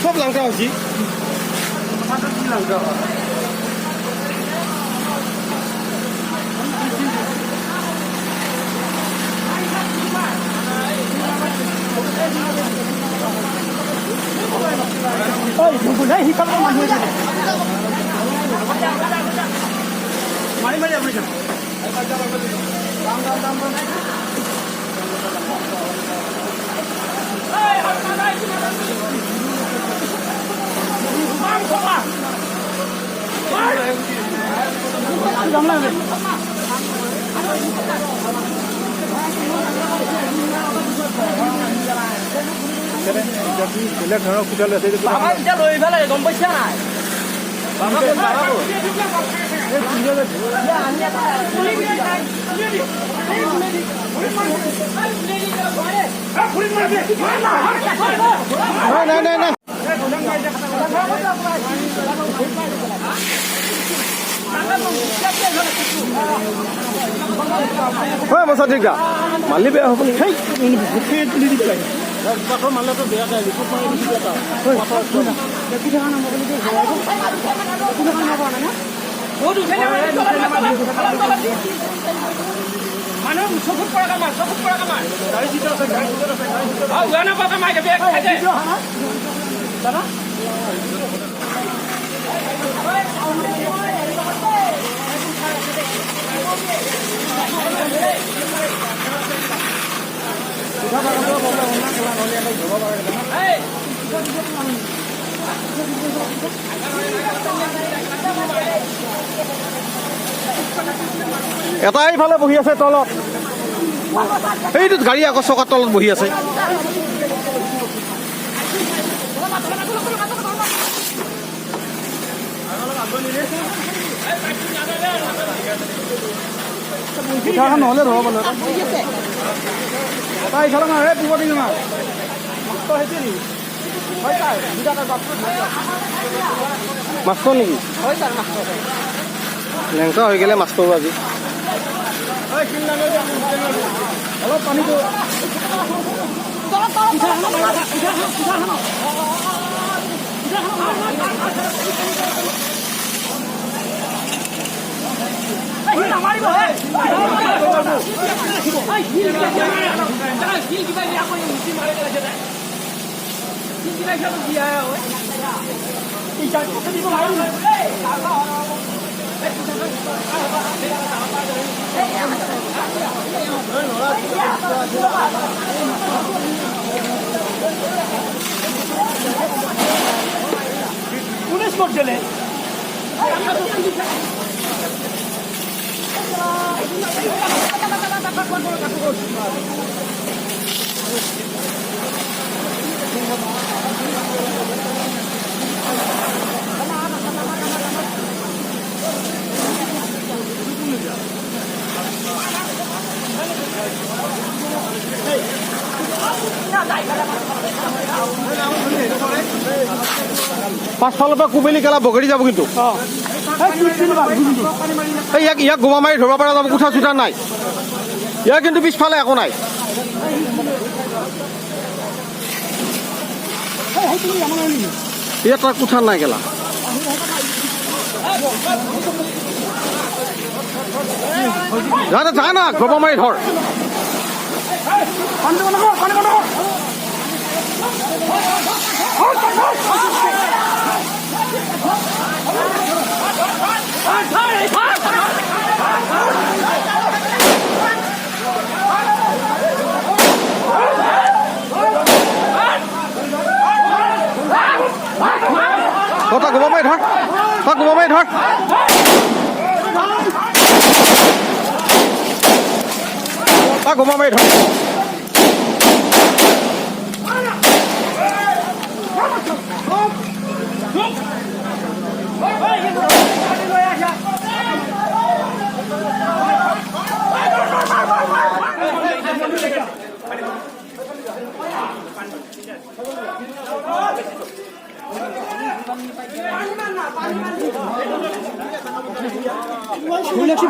সব লঙ্কা হচ্ছে লঙ্কা মাৰি মাৰি আপনি বেলেগ ধৰণৰ কোটাল আছে লৈ পেলে গম পাইছা নাই নাই হয় মছা ঠিক মালি বেয়া হ'ব নেকি তুলি দিব লাগে পাথৰ মাৰিলেতো বেয়া যায় ৰিপৰ্ট মাৰি মানুহ চকুত পৰা কামাৰ গাড়ী চিটৰ আছে দাদা এটা এইফালে বহি আছে তলত এইটো গাড়ী আকৌ চকাৰ তলত বহি আছে নহ'লে ৰ'ব তাই ইফালে মাৰে পুৱতি মাৰ মাছটো নেকি লেংকা হৈ গ'লে মাছটো আজি অলপ পানীটো পুলিশ মর্যাদা পাছফালৰ পৰা কুবেলি কেলা বগৰী যাব কিন্তু ইয়াক গোমা মাৰি ধৰিব পৰা যাব কোঠা চোঠা নাই ইয়াৰ কিন্তু পিছফালে একো নাই ইয়াত তাৰ কোঠা নাই কেলা যা না গোমা মাৰি ধৰ কথা গোমা মাৰি ধৰ গোমা মাৰি ধৰ গোমা মাৰি ধৰ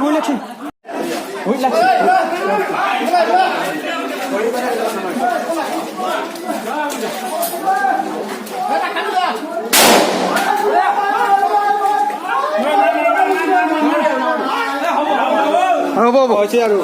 ভয় লাগছে হ'ব হ'ব হৈছে আৰু